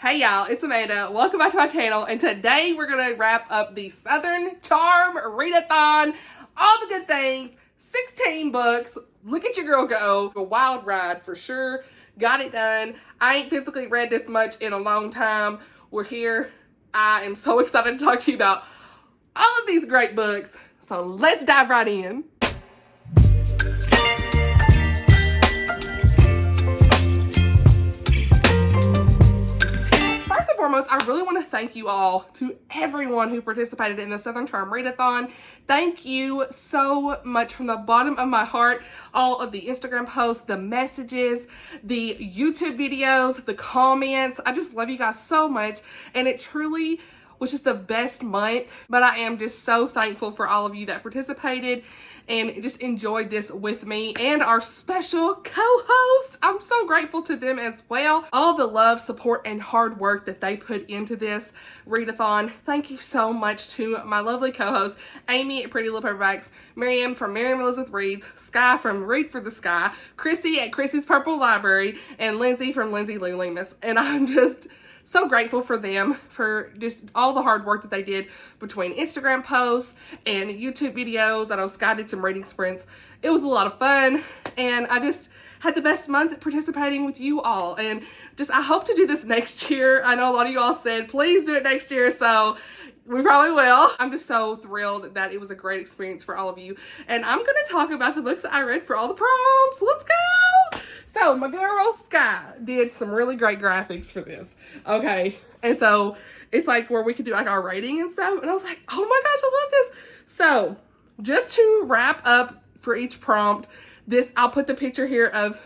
Hey y'all, it's Amanda. Welcome back to my channel, and today we're going to wrap up the Southern Charm Readathon. All the good things, 16 books. Look at your girl go. A wild ride for sure. Got it done. I ain't physically read this much in a long time. We're here. I am so excited to talk to you about all of these great books. So let's dive right in. Foremost, I really want to thank you all, to everyone who participated in the Southern Charm Readathon. Thank you so much from the bottom of my heart. All of the Instagram posts, the messages, the YouTube videos, the comments. I just love you guys so much, and it truly was just the best month. But I am just so thankful for all of you that participated and just enjoyed this with me and our special co-host. I'm so grateful to them as well. All the love, support, and hard work that they put into this readathon. Thank you so much to my lovely co-hosts, Amy at Pretty Little Paperbacks, Miriam from Miriam Elizabeth Reads, Sky from Read for the Sky, Chrissy at Chrissy's Purple Library, and Lindsay from Lindsay Lou Lemus. And I'm just so grateful for them, for just all the hard work that they did between Instagram posts and YouTube videos. I know Sky did some reading sprints. It was a lot of fun, and I just had the best month participating with you all. And just, I hope to do this next year. I know a lot of you all said, please do it next year, so we probably will. I'm just so thrilled that it was a great experience for all of you. And I'm going to talk about the books that I read for all the prompts. Let's go! So my girl Sky did some really great graphics for this. Okay. And so it's like where we could do like our rating and stuff. And I was like, oh my gosh, I love this. So just to wrap up for each prompt, I'll put the picture here of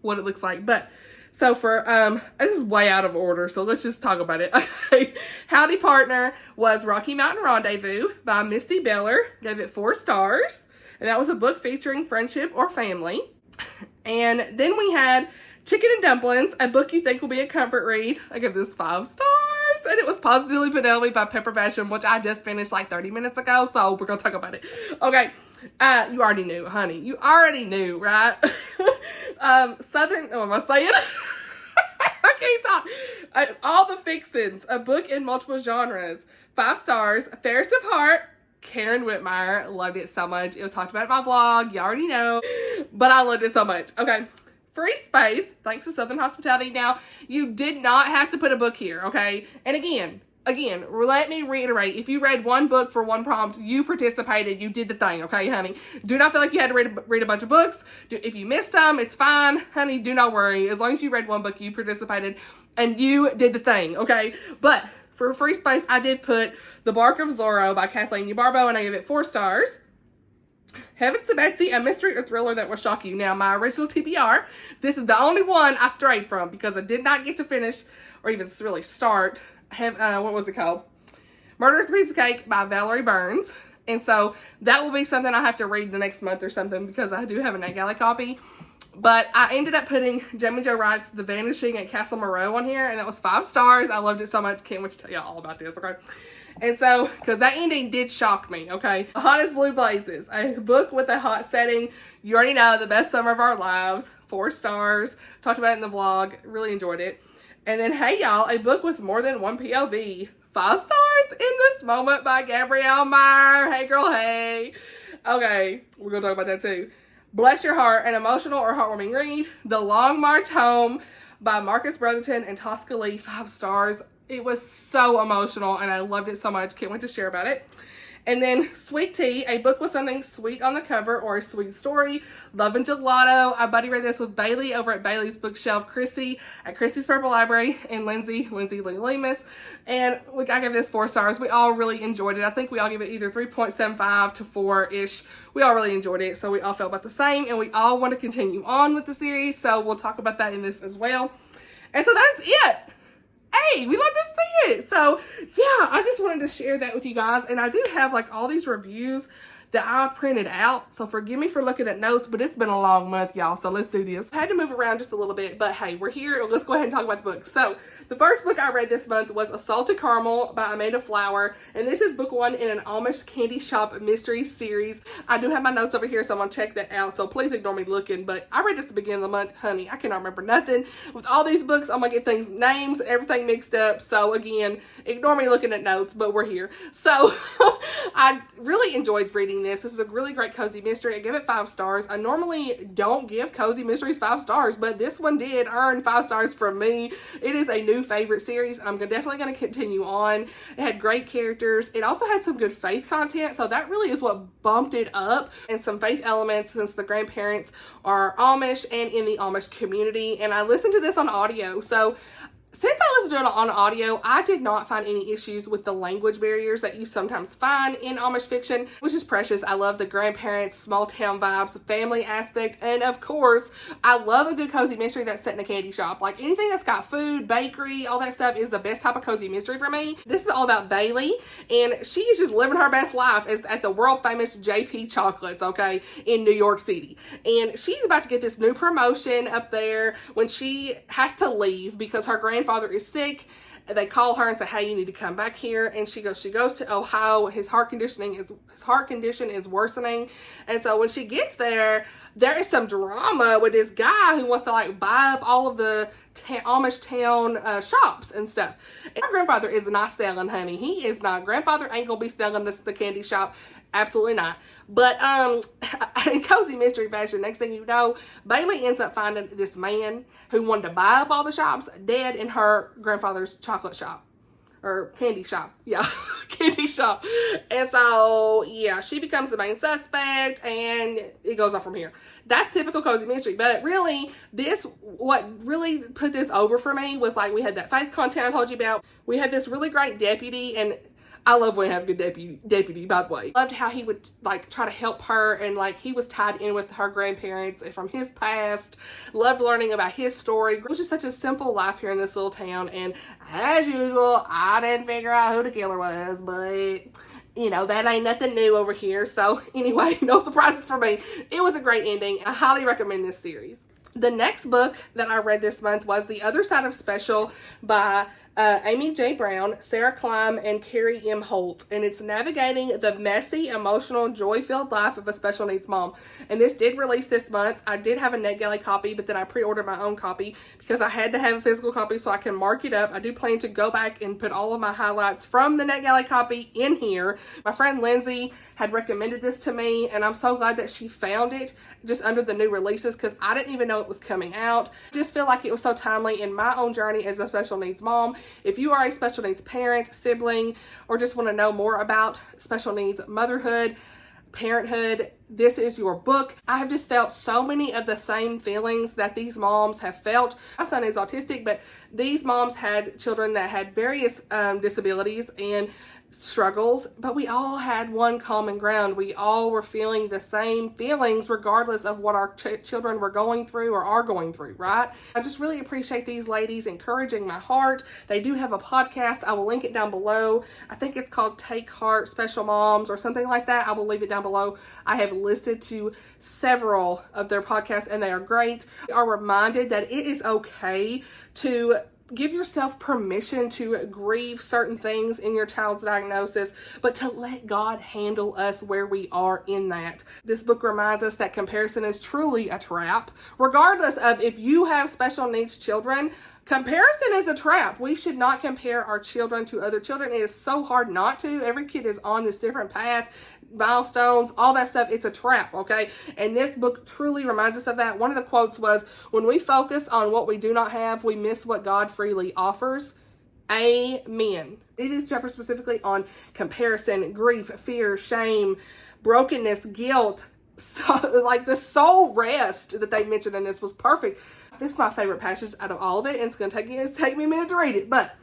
what it looks like. But so for, this is way out of order, so let's just talk about it. Okay. Howdy Partner was Rocky Mountain Rendezvous by Misty Beller. Gave it 4 stars. And that was a book featuring friendship or family. And then we had Chicken and Dumplings, a book you think will be a comfort read. I give this 5 stars. And it was Positively Penelope by Pepper Basham, which I just finished like 30 minutes ago, so we're going to talk about it. Okay. You already knew, honey. You already knew, right? Southern, oh, am I saying? I can't talk. All the Fixins, a book in multiple genres. 5 stars. Fairest of Heart, Karen Witemeyer. Loved it so much. It was talked about in my vlog. You already know. But I loved it so much. Okay. Free Space, thanks to Southern Hospitality. Now, you did not have to put a book here, okay? And again, let me reiterate. If you read one book for one prompt, you participated. You did the thing, okay, honey? Do not feel like you had to read a bunch of books. If you missed some, it's fine. Honey, do not worry. As long as you read one book, you participated and you did the thing, okay? But for Free Space, I did put The Bark of Zorro by Kathleen, and I gave it 4 stars. Heaven to Betsy, a mystery or thriller that will shock you. Now, my original TBR, this is the only one I strayed from because I did not get to finish or even really start. What was it called? Murder's Piece of Cake by Valerie Burns. And so that will be something I have to read the next month or something because I do have an NetGalley copy. But I ended up putting Jaime Jo Wright's The Vanishing at Castle Moreau on here, and that was 5 stars. I loved it so much. Can't wait to tell y'all all about this, okay? And so, because that ending did shock me, okay? Hottest Blue Blazes, a book with a hot setting. You already know, the best summer of our lives. 4 stars. Talked about it in the vlog. Really enjoyed it. And then, hey y'all, a book with more than one POV. 5 stars, In This Moment by Gabrielle Meyer. Hey girl, hey. Okay, we're going to talk about that too. Bless Your Heart, an emotional or heartwarming read. The Long March Home by Marcus Brotherton and Tosca Lee. 5 stars. It was so emotional and I loved it so much. Can't wait to share about it. And then Sweet Tea, a book with something sweet on the cover or a sweet story. Love and Gelato. I buddy read this with Bailey over at Bailey's Bookshelf. Chrissy at Chrissy's Purple Library, and Lindsay Lou Lemus. And I gave this 4 stars. We all really enjoyed it. I think we all give it either 3.75 to 4-ish. We all really enjoyed it. So we all felt about the same, and we all want to continue on with the series. So we'll talk about that in this as well. And so that's it. Hey, we love to see it. So yeah, I just wanted to share that with you guys. And I do have like all these reviews that I printed out. So forgive me for looking at notes, but it's been a long month, y'all. So let's do this. I had to move around just a little bit, but hey, we're here. Let's go ahead and talk about the book. So The first book I read this month was A Salted Caramel by Amanda Flower, and this is book 1 in an Amish candy shop mystery series. I do have my notes over here, so I'm gonna check that out, so please ignore me looking, but I read this at the beginning of the month. Honey, I cannot remember nothing. With all these books, I'm gonna get things, names, everything mixed up, so again, ignore me looking at notes, but we're here. So, I really enjoyed reading this. This is a really great cozy mystery. I give it 5 stars. I normally don't give cozy mysteries 5 stars, but this one did earn 5 stars from me. It is a new favorite series. I'm definitely going to continue on. It had great characters. It also had some good faith content, so that really is what bumped it up, and some faith elements since the grandparents are Amish and in the Amish community. And I listened to this on audio, so since I listened to it on audio, I did not find any issues with the language barriers that you sometimes find in Amish fiction, which is precious. I love the grandparents, small town vibes, the family aspect, and of course, I love a good cozy mystery that's set in a candy shop. Like anything that's got food, bakery, all that stuff is the best type of cozy mystery for me. This is all about Bailey, and she is just living her best life as at the world famous JP Chocolates, okay, in New York City. And she's about to get this new promotion up there when she has to leave because her grandfather is sick. They call her and say, hey, you need to come back here. And she goes to Ohio. His heart condition is worsening. And so when she gets there, there is some drama with this guy who wants to like buy up all of the Amish town shops and stuff. And her grandfather is not selling, honey. He is not. Grandfather ain't gonna be selling the candy shop. Absolutely not. But in cozy mystery fashion, next thing you know, Bailey ends up finding this man who wanted to buy up all the shops dead in her grandfather's chocolate shop. Or candy shop. Yeah, candy shop. And so, yeah, she becomes the main suspect, and it goes on from here. That's typical cozy mystery. But really, what really put this over for me was like we had that faith content I told you about. We had this really great deputy, and I love when I have a good deputy, by the way. Loved how he would like try to help her, and like he was tied in with her grandparents from his past. Loved learning about his story. It was just such a simple life here in this little town, and as usual, I didn't figure out who the killer was, but you know, that ain't nothing new over here. So anyway, no surprises for me. It was a great ending. I highly recommend this series. The next book that I read this month was The Other Side of Special by Amy J. Brown, Sara Clime, and Carrie M. Holt. And it's navigating the messy, emotional, joy-filled life of a special needs mom. And this did release this month. I did have a NetGalley copy, but then I pre-ordered my own copy because I had to have a physical copy so I can mark it up. I do plan to go back and put all of my highlights from the NetGalley copy in here. My friend Lindsay had recommended this to me, and I'm so glad that she found it just under the new releases because I didn't even know it was coming out. I just feel like it was so timely in my own journey as a special needs mom. If you are a special needs parent, sibling, or just want to know more about special needs motherhood, parenthood, this is your book. I have just felt so many of the same feelings that these moms have felt. My son is autistic, but these moms had children that had various disabilities and struggles, but we all had one common ground. We all were feeling the same feelings regardless of what our children were going through or are going through, right? I just really appreciate these ladies encouraging my heart. They do have a podcast. I will link it down below. I think it's called Take Heart Special Moms or something like that. I will leave it down below. I have listed to several of their podcasts, and they are great. We are reminded that it is okay to give yourself permission to grieve certain things in your child's diagnosis, but to let God handle us where we are in that. This book reminds us that comparison is truly a trap. Regardless of if you have special needs children, comparison is a trap. We should not compare our children to other children. It is so hard not to. Every kid is on this different path, milestones, all that stuff. It's a trap, okay? And this book truly reminds us of that. One of the quotes was, when we focus on what we do not have, we miss what God freely offers. Amen. It is chapter specifically on comparison, grief, fear, shame, brokenness, guilt. So, like the soul rest that they mentioned in this was perfect. This is my favorite passage out of all of it, and it's going to take me a minute to read it. But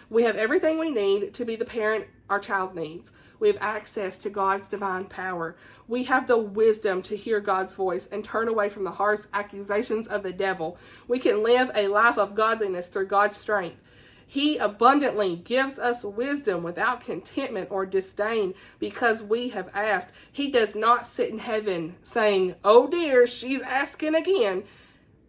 we have everything we need to be the parent our child needs. We have access to God's divine power. We have the wisdom to hear God's voice and turn away from the harsh accusations of the devil. We can live a life of godliness through God's strength. He abundantly gives us wisdom without contentment or disdain because we have asked. He does not sit in heaven saying, oh dear, she's asking again.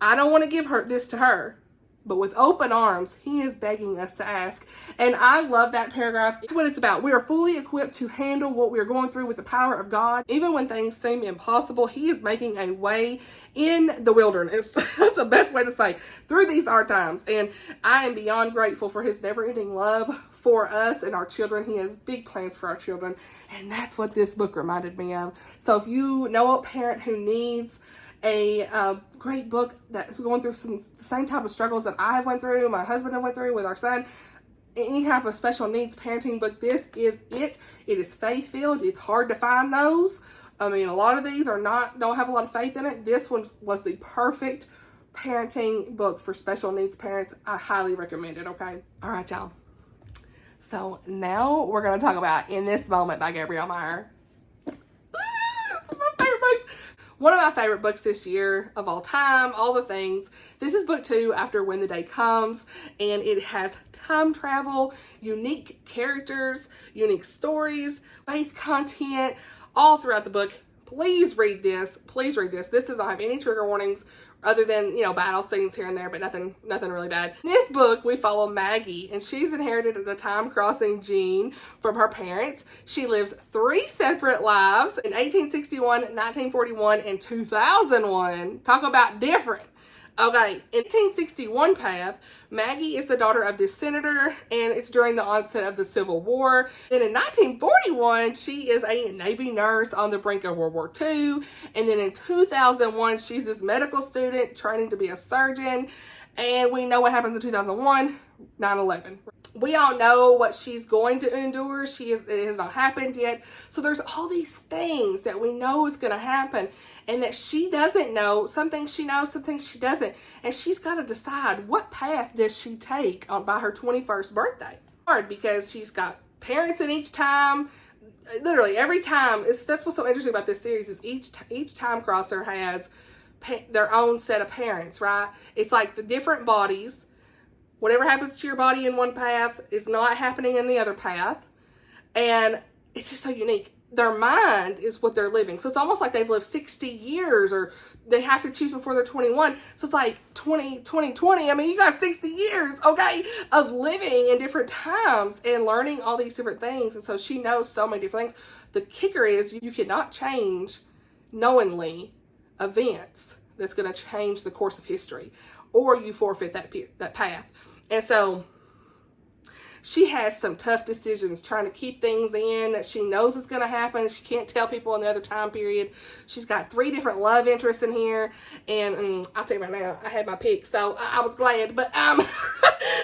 I don't want to give this to her. but with open arms, he is begging us to ask. And I love that paragraph. It's what it's about. We are fully equipped to handle what we are going through with the power of God. Even when things seem impossible, he is making a way in the wilderness. That's the best way to say, through these hard times. And I am beyond grateful for his never-ending love for us and our children. He has big plans for our children. And that's what this book reminded me of. So if you know a parent who needs a great book that's going through the same type of struggles that I have went through, my husband and went through with our son, any type of special needs parenting book, this is it. It is faith-filled. It's hard to find those. I mean, a lot of these don't have a lot of faith in it. This one was the perfect parenting book for special needs parents. I highly recommend it, okay? All right, y'all. So now we're going to talk about In This Moment by Gabrielle Meyer. It's one of my favorite books. One of my favorite books this year of all time, all the things. This is book 2 after When the Day Comes, and it has time travel, unique characters, unique stories, faith content, all throughout the book. Please read this. Please read this. This does not have any trigger warnings other than, battle scenes here and there, but nothing really bad. In this book, we follow Maggie, and she's inherited the time-crossing gene from her parents. She lives 3 separate lives in 1861, 1941, and 2001. Talk about different. Okay, in 1861 path, Maggie is the daughter of this senator, and it's during the onset of the Civil War. Then in 1941, she is a Navy nurse on the brink of World War II. And then in 2001, she's this medical student training to be a surgeon. And we know what happens in 2001, 9/11. We all know what she's going to endure. It has not happened yet. So there's all these things that we know is going to happen and that she doesn't know. Some things she knows, some things she doesn't. And she's got to decide what path does she take by her 21st birthday. Hard because she's got parents in each time. Literally every time. That's what's so interesting about this series is each time crosser has their own set of parents, right? It's like the different bodies. Whatever happens to your body in one path is not happening in the other path. And it's just so unique. Their mind is what they're living. So it's almost like they've lived 60 years or they have to choose before they're 21. So it's like 20. I mean, you got 60 years, okay, of living in different times and learning all these different things. And so she knows so many different things. The kicker is you cannot change knowingly events that's going to change the course of history, or you forfeit that path. And so she has some tough decisions trying to keep things in that she knows is going to happen. She can't tell people in the other time period. She's got 3 different love interests in here. And I'll tell you right now, I had my pick, so I was glad. But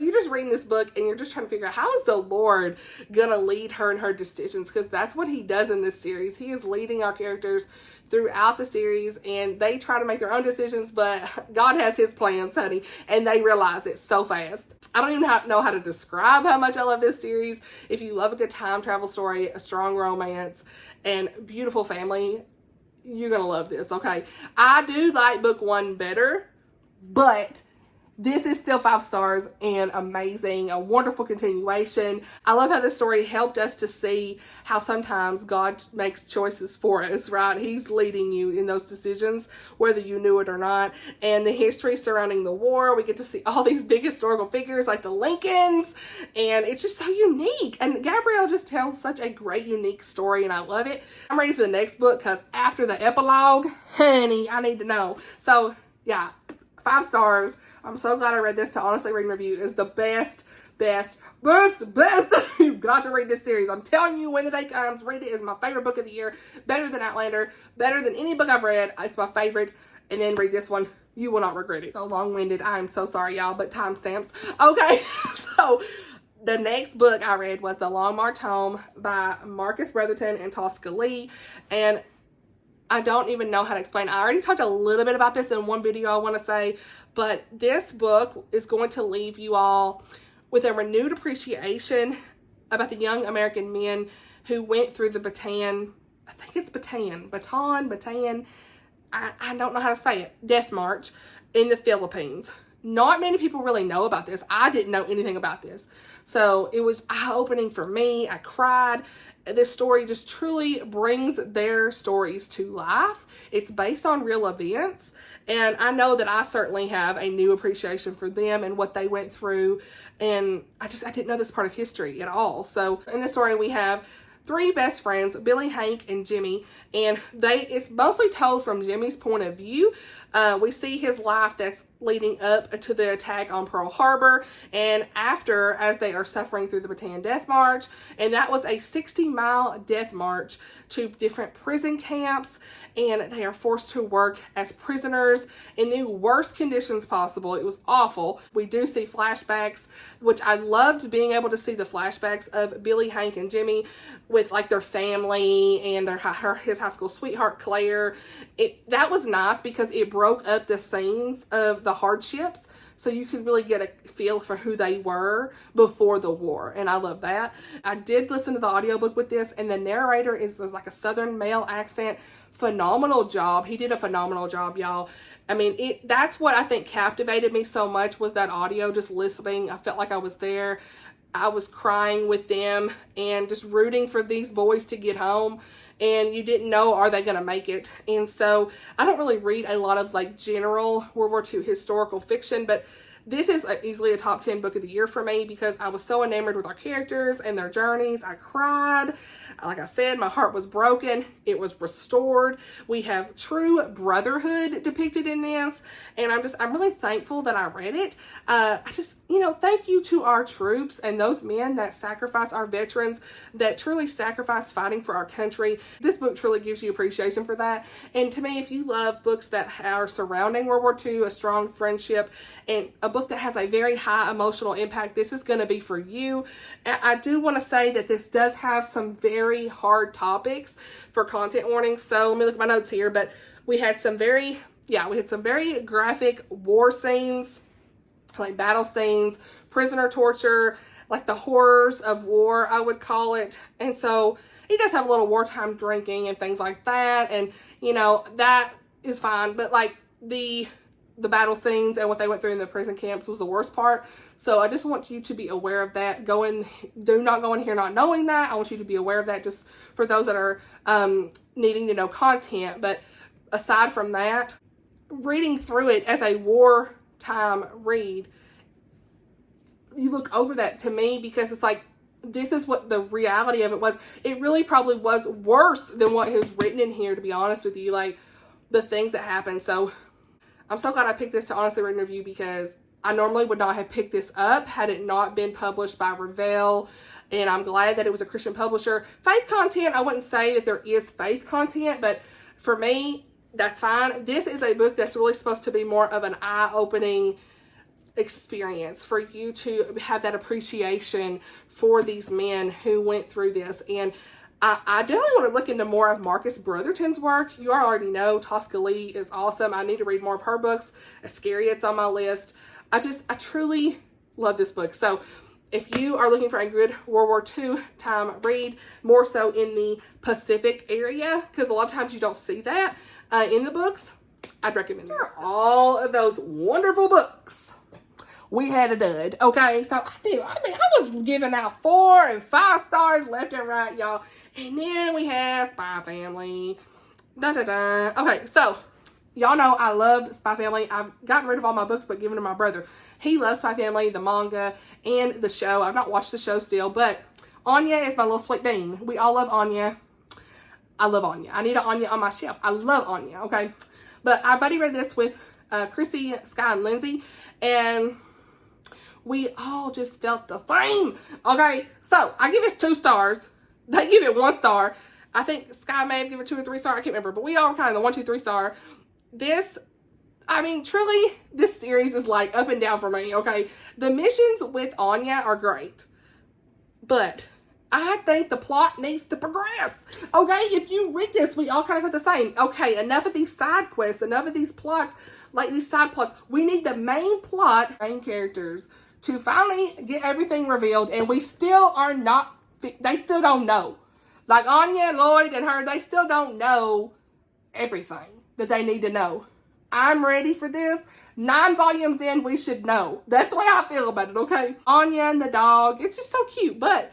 you're just reading this book and you're just trying to figure out how is the Lord going to lead her in her decisions? Because that's what he does in this series. He is leading our characters throughout the series, and they try to make their own decisions, but God has his plans, honey, and they realize it so fast. I don't even know how to describe how much I love this series. If you love a good time travel story, a strong romance, and beautiful family, you're gonna love this, okay? I do like book 1 better, but this is still 5 stars and amazing, a wonderful continuation. I love how this story helped us to see how sometimes God makes choices for us, right? He's leading you in those decisions, whether you knew it or not. And the history surrounding the war, we get to see all these big historical figures like the Lincolns, and it's just so unique. And Gabrielle just tells such a great, unique story, and I love it. I'm ready for the next book because after the epilogue, honey, I need to know. So, yeah. 5 stars. I'm so glad I read this. To honestly read and review is the best. You've got to read this series. I'm telling you, When the Day Comes, read it. It's my favorite book of the year. Better than Outlander. Better than any book I've read. It's my favorite. And then read this one. You will not regret it. So long-winded. I am so sorry, y'all, but timestamps. Okay, so the next book I read was The Long March Home by Marcus Brotherton and Tosca Lee. And I don't even know how to explain. I already talked a little bit about this in one video, I want to say, but this book is going to leave you all with a renewed appreciation about the young American men who went through the Bataan, I don't know how to say it, Death March in the Philippines. not many people really know about this. I didn't know anything about this. So it was eye-opening for me. I cried. This story just truly brings their stories to life. It's based on real events. And I know that I certainly have a new appreciation for them and what they went through. And I didn't know this part of history at all. So in this story, we have three best friends, Billy, Hank, and Jimmy, and it's mostly told from Jimmy's point of view. We see his life that's leading up to the attack on Pearl Harbor and after, as they are suffering through the Bataan Death March. And that was a 60-mile death march to different prison camps, and they are forced to work as prisoners in the worst conditions possible. It was awful. We do see flashbacks, which I loved being able to see the flashbacks of Billy, Hank, and Jimmy with like their family and his high school sweetheart Claire. That was nice because it broke up the scenes of the hardships, so you could really get a feel for who they were before the war, and I love that. I did listen to the audiobook with this, and the narrator is like a southern male accent. Phenomenal job. He did a phenomenal job, y'all. I mean, that's what I think captivated me so much, was that audio, just listening. I felt like I was there. I was crying with them and just rooting for these boys to get home. And you didn't know, are they going to make it? And so I don't really read a lot of like general World War II historical fiction, but this is easily a top 10 book of the year for me because I was so enamored with our characters and their journeys. I cried. Like I said, my heart was broken. It was restored. We have true brotherhood depicted in this. And I'm really thankful that I read it. Thank you to our troops and those men that sacrifice, our veterans that truly sacrifice fighting for our country. This book truly gives you appreciation for that. And to me, if you love books that are surrounding World War II, a strong friendship, and a book that has a very high emotional impact, this is going to be for you. I do want to say that this does have some very hard topics for content warnings. So let me look at my notes here, but we had some very graphic war scenes, like battle scenes, prisoner torture, like the horrors of war, I would call it. And so he does have a little wartime drinking and things like that. And, that is fine. But like the battle scenes and what they went through in the prison camps was the worst part. So I just want you to be aware of that. Do not go in here not knowing that. I want you to be aware of that, just for those that are needing to know content. But aside from that, reading through it as a wartime read, you look over that to me because it's like, this is what the reality of it was. It really probably was worse than what is written in here, to be honest with you, like the things that happened. So I'm so glad I picked this to honestly read and review, because I normally would not have picked this up had it not been published by Revell, and I'm glad that it was a Christian publisher. Faith content, I wouldn't say that there is faith content, but for me, that's fine. This is a book that's really supposed to be more of an eye-opening experience for you to have that appreciation for these men who went through this. And I definitely want to look into more of Marcus Brotherton's work. You already know Tosca Lee is awesome. I need to read more of her books. Iscariot's on my list. I truly love this book. So if you are looking for a good World War II time read, more so in the Pacific area, because a lot of times you don't see that in the books, I'd recommend this. All of those wonderful books, we had a dud. Okay, so I was giving out 4 and 5 stars left and right, y'all. And then we have Spy Family. Okay, so y'all know I love Spy Family. I've gotten rid of all my books but given to my brother. He loves Spy Family, the manga, and the show. I've not watched the show still, but Anya is my little sweet bean. We all love Anya. I love Anya. I need an Anya on my shelf. I love Anya, okay? But I buddy read this with Chrissy, Sky, and Lindsay, and we all just felt the same. Okay, so I give this 2 stars. They give it 1 star. I think Sky may have given it 2 or 3 stars. I can't remember, but we all were kind of the 1, 2, 3 star. Truly, this series is like up and down for me, okay? The missions with Anya are great, but I think the plot needs to progress, okay? If you read this, we all kind of got the same. Okay, enough of these side quests, enough of these plots, like these side plots. We need the main plot, main characters, to finally get everything revealed, and we still are not, they still don't know. Like Anya, Lloyd, and her, they still don't know everything that they need to know. I'm ready for this. 9 volumes in, we should know. That's the way I feel about it, okay? Anya and the dog, it's just so cute. But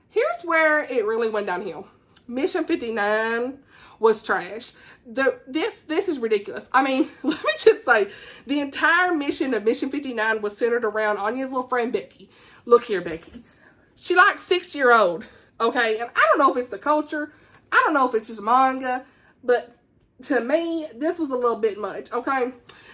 here's where it really went downhill. Mission 59 was trash. This is ridiculous. I mean, let me just say, the entire mission of Mission 59 was centered around Anya's little friend, Becky. Look here, Becky. She like 6-year-old, okay? And I don't know if it's the culture. I don't know if it's just manga. But to me, this was a little bit much, okay?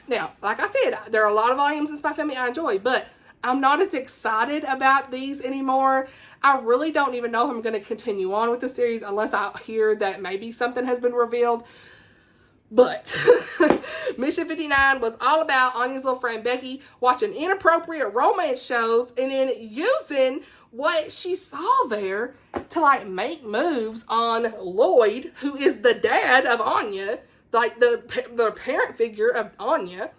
Now, like I said, there are a lot of volumes in Spy Family I enjoy, but I'm not as excited about these anymore. I really don't even know if I'm going to continue on with the series unless I hear that maybe something has been revealed. But Mission 59 was all about Anya's little friend Becky watching inappropriate romance shows and then using what she saw there to like make moves on Lloyd, who is the dad of Anya, like the parent figure of Anya.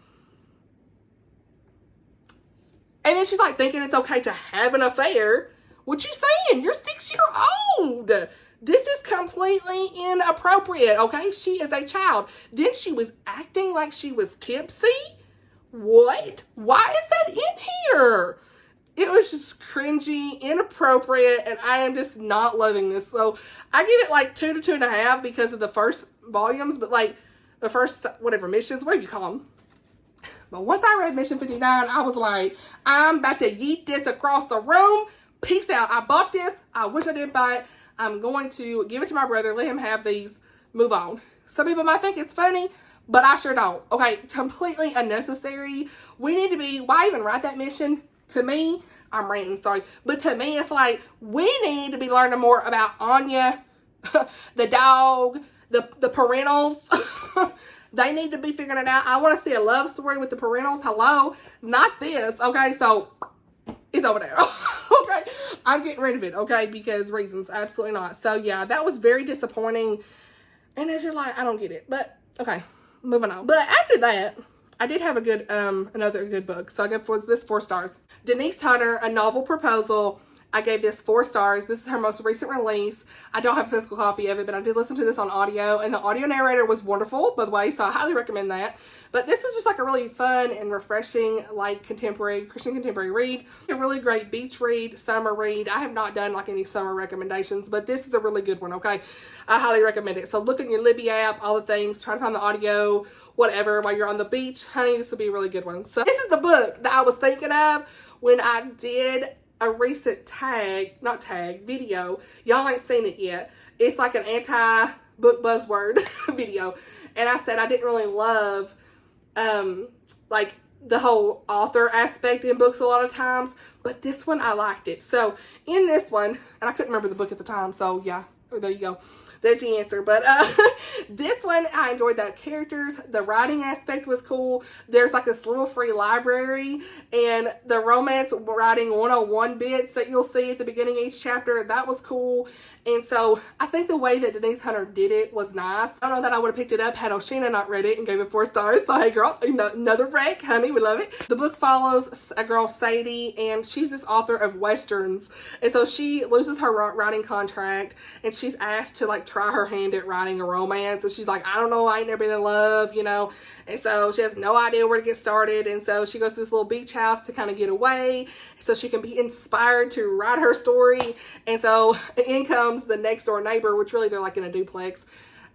And then she's like thinking it's okay to have an affair. What you saying? You're 6-year-old. This is completely inappropriate, okay? She is a child. Then she was acting like she was tipsy. What? Why is that in here? It was just cringy, inappropriate, and I am just not loving this. So I give it like 2 to 2.5 because of the first volumes, but like the first, whatever, missions, whatever you call them. But once I read Mission 59, I was like, I'm about to yeet this across the room. Peace out. I bought this. I wish I didn't buy it. I'm going to give it to my brother, let him have these, move on. Some people might think it's funny, but I sure don't. Okay, completely unnecessary. We need to be, why even write that mission? To me, I'm ranting, sorry. But to me, it's like, we need to be learning more about Anya, the dog, the parentals. They need to be figuring it out. I want to see a love story with the parentals. Hello? Not this. Okay, so it's over there. Okay, I'm getting rid of it, okay, because reasons, absolutely not. So yeah, that was very disappointing, and it's just like, I don't get it, but okay, moving on. But after that, I did have a good, another good book, so I gave this 4 stars. Denise Hunter, A Novel Proposal. I gave this 4 stars. This is her most recent release. I don't have a physical copy of it, but I did listen to this on audio, and the audio narrator was wonderful, by the way, so I highly recommend that. But this is just like a really fun and refreshing, like contemporary, Christian contemporary read. A really great beach read, summer read. I have not done like any summer recommendations, but this is a really good one, okay? I highly recommend it. So look at your Libby app, all the things, try to find the audio, whatever, while you're on the beach. Honey, this will be a really good one. So this is the book that I was thinking of when I did a recent video. Y'all ain't seen it yet. It's like an anti-book buzzword video. And I said I didn't really love like the whole author aspect in books a lot of times, but this one I liked it. So in this one, and I couldn't remember the book at the time, so yeah, there you go. There's the answer. But this one, I enjoyed the characters. The writing aspect was cool. There's like this little free library, and the romance writing 101 bits that you'll see at the beginning of each chapter, that was cool. And so I think the way that Denise Hunter did it was nice. I don't know that I would have picked it up had Oshina not read it and gave it 4 stars. So hey girl, another break, honey, we love it. The book follows a girl, Sadie, and she's this author of Westerns. And so she loses her writing contract, and she's asked to like try her hand at writing a romance. And she's like, I don't know, I ain't never been in love, you know. And so she has no idea where to get started. And so she goes to this little beach house to kind of get away so she can be inspired to write her story. And so in comes the next door neighbor, which really they're like in a duplex,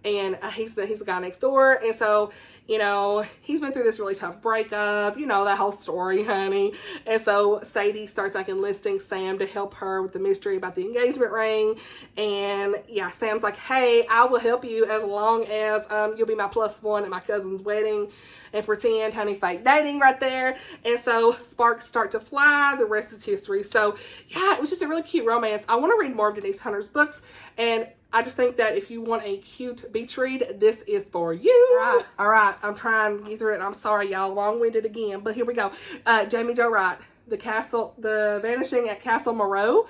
and he's the guy next door. And so, you know, he's been through this really tough breakup, you know, that whole story, honey. And so Sadie starts like enlisting Sam to help her with the mystery about the engagement ring. And yeah, Sam's like, hey, I will help you as long as you'll be my +1 at my cousin's wedding. And pretend, honey, fake dating right there. And so sparks start to fly. The rest is history. So yeah, it was just a really cute romance. I want to read more of Denise Hunter's books, and I just think that if you want a cute beach read, this is for you. All right. I'm trying to get through it. I'm sorry, y'all. Long-winded again, but here we go. Jaime Jo Wright, The Vanishing at Castle Moreau.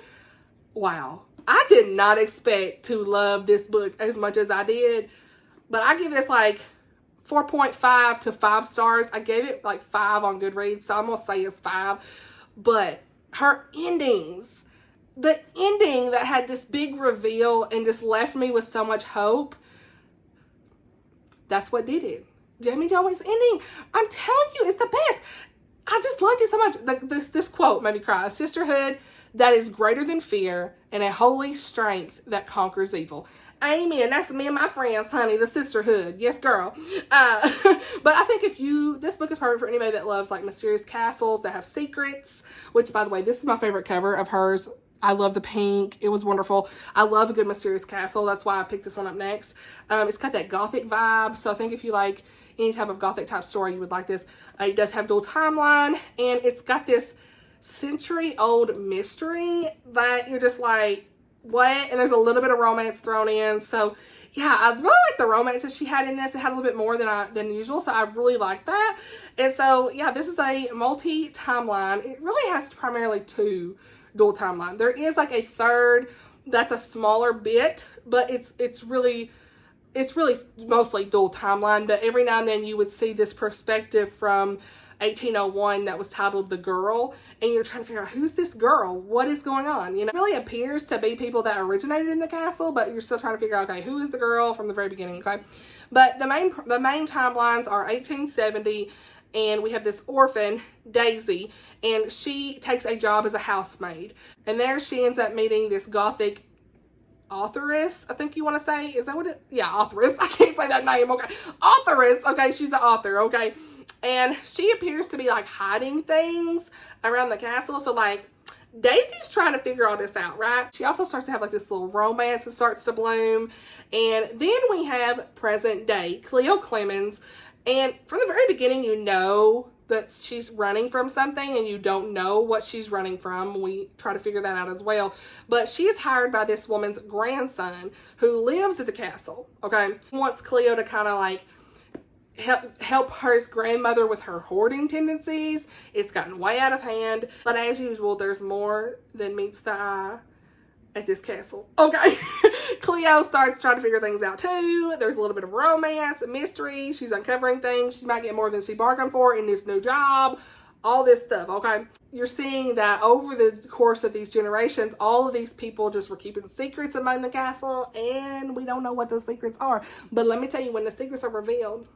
Wow. I did not expect to love this book as much as I did, but I give this like 4.5 to 5 stars. I gave it like 5 on Goodreads, so I'm gonna say it's 5. But her endings, the ending that had this big reveal and just left me with so much hope, that's what did it. Jaime Joey's ending, I'm telling you, it's the best. I just loved it so much. This quote made me cry. A sisterhood that is greater than fear and a holy strength that conquers evil. Amen. That's me and my friends, honey. The sisterhood. Yes, girl. But I think this book is perfect for anybody that loves like mysterious castles that have secrets, which by the way, this is my favorite cover of hers. I love the pink. It was wonderful. I love a good mysterious castle. That's why I picked this one up next. It's got that gothic vibe. So I think if you like any type of gothic type story, you would like this. It does have dual timeline, and it's got this century-old mystery that you're just like, what? And there's a little bit of romance thrown in. So yeah, I really like the romance that she had in this. It had a little bit more than usual, so I really like that. And so yeah, this is a multi-timeline. It really has primarily two dual timeline. There is like a third that's a smaller bit, but it's really mostly dual timeline. But every now and then you would see this perspective from 1801 that was titled The Girl, and you're trying to figure out who's this girl, what is going on. You know, it really appears to be people that originated in the castle, but you're still trying to figure out, okay, who is the girl from the very beginning. Okay, but the main timelines are 1870, and we have this orphan, Daisy, and she takes a job as a housemaid, and there she ends up meeting this gothic authoress, I think you want to say. Is that what it? Yeah, authoress. I can't say that name. Okay, authoress. Okay, she's the author. Okay, and she appears to be like hiding things around the castle. So like Daisy's trying to figure all this out, right? She also starts to have like this little romance that starts to bloom, and then we have present day Cleo Clemens, and from the very beginning, you know that she's running from something, and you don't know what she's running from. We try to figure that out as well. But she is hired by this woman's grandson who lives at the castle, okay? He wants Cleo to kind of like help her grandmother with her hoarding tendencies. It's gotten way out of hand. But as usual, there's more than meets the eye at this castle. Okay. Cleo starts trying to figure things out too. There's a little bit of romance and mystery. She's uncovering things. She might get more than she bargained for in this new job. All this stuff, okay? You're seeing that over the course of these generations, all of these people just were keeping secrets among the castle, and we don't know what those secrets are. But let me tell you, when the secrets are revealed,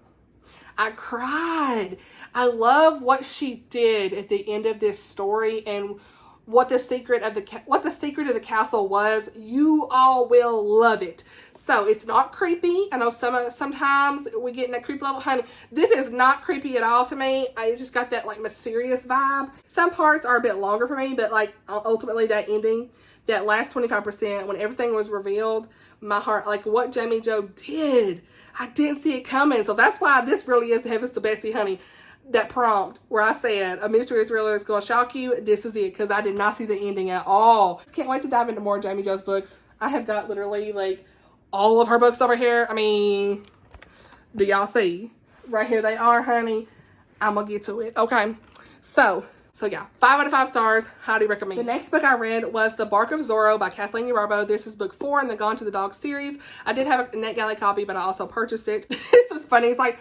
I cried. I love what she did at the end of this story, and what the secret of the castle was. You all will love it. So it's not creepy. I know sometimes we get in that creep level. Honey, this is not creepy at all to me. I just got that like mysterious vibe. Some parts are a bit longer for me, but like ultimately that ending, that last 25% when everything was revealed, my heart, like what Jaime Jo did, I didn't see it coming. So that's why this really is the Heavens to Betsy, honey. That prompt where I said a mystery thriller is going to shock you, this is it, because I did not see the ending at all. Just can't wait to dive into more Jaime Jo's books. I have got literally like all of her books over here. I mean, do y'all see? Right here they are, honey. I'm going to get to it. Okay. So yeah, 5 out of 5 stars. Highly recommend. The next book I read was The Bark of Zorro by Kathleen. This is book 4 in the Gone to the Dog series. I did have a NetGalley copy, but I also purchased it. This is funny. It's like,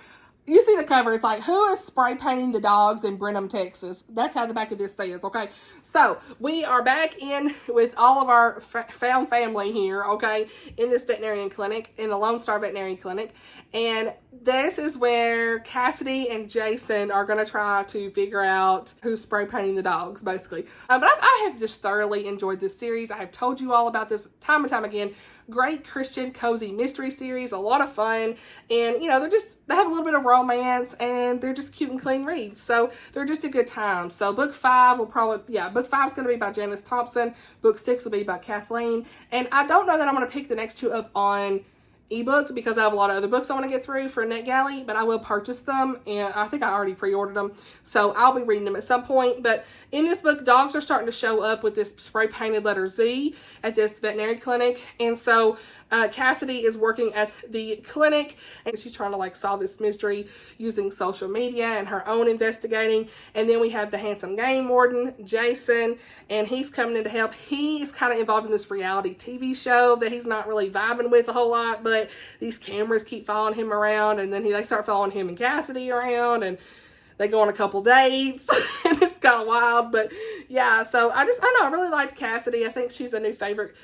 you see the cover, it's like, who is spray painting the dogs in Brenham, Texas? That's how the back of this says, okay? So, we are back in with all of our found family here, okay? In this veterinarian clinic, in the Lone Star Veterinary Clinic. And this is where Cassidy and Jason are going to try to figure out who's spray painting the dogs, basically. But I have just thoroughly enjoyed this series. I have told you all about this time and time again. Great Christian cozy mystery series, a lot of fun, and you know, they have a little bit of romance, and they're just cute and clean reads, so they're just a good time. So book 5 will probably, book 5 is going to be by Janice Thompson, book 6 will be by Kathleen, and I don't know that I'm going to pick the next two up on ebook because I have a lot of other books I want to get through for NetGalley, but I will purchase them, and I think I already pre-ordered them, so I'll be reading them at some point. But in this book, dogs are starting to show up with this spray painted letter Z at this veterinary clinic, and so Cassidy is working at the clinic, and she's trying to like solve this mystery using social media and her own investigating. And then we have the handsome game warden, Jason, and he's coming in to help. He is kind of involved in this reality TV show that he's not really vibing with a whole lot, but these cameras keep following him around, and then they start following him and Cassidy around, and they go on a couple dates, and it's kind of wild. But yeah, so I don't know, I really liked Cassidy. I think she's a new favorite.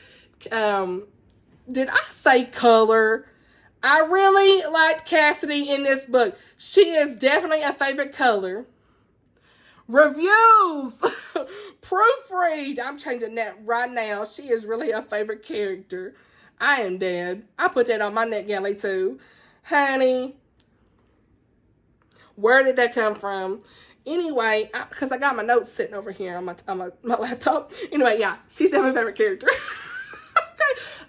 Did I say color? I really liked Cassidy in this book. She is definitely a favorite color. Reviews! Proofread! I'm changing that right now. She is really a favorite character. I am dead. I put that on my NetGalley too. Honey, where did that come from? Anyway, because I got my notes sitting over here on my laptop. Anyway, yeah, she's definitely my favorite character.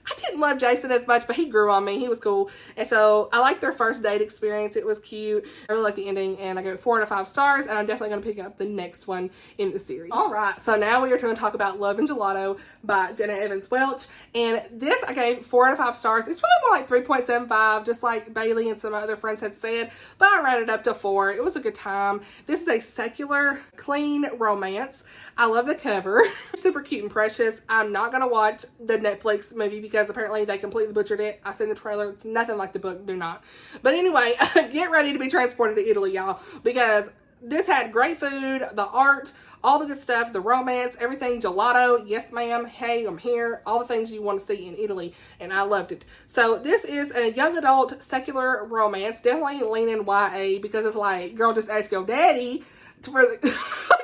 I didn't love Jason as much, but he grew on me. He was cool. And so I liked their first date experience. It was cute. I really liked the ending, and I gave it 4 out of 5 stars, and I'm definitely going to pick up the next one in the series. All right, so now we are going to talk about Love and Gelato by Jenna Evans Welch. And this I gave 4 out of 5 stars. It's really more like 3.75, just like Bailey and some other friends had said, but I rounded up to 4. It was a good time. This is a secular, clean romance. I love the cover. Super cute and precious. I'm not going to watch the Netflix movie because apparently they completely butchered it. I seen the trailer. It's nothing like the book. Do not. But anyway, get ready to be transported to Italy, y'all, because this had great food, the art, all the good stuff, the romance, everything. Gelato, yes ma'am, hey, I'm here. All the things you want to see in Italy, and I loved it. So this is a young adult secular romance, definitely leaning YA, because it's like, girl, just ask your daddy. Like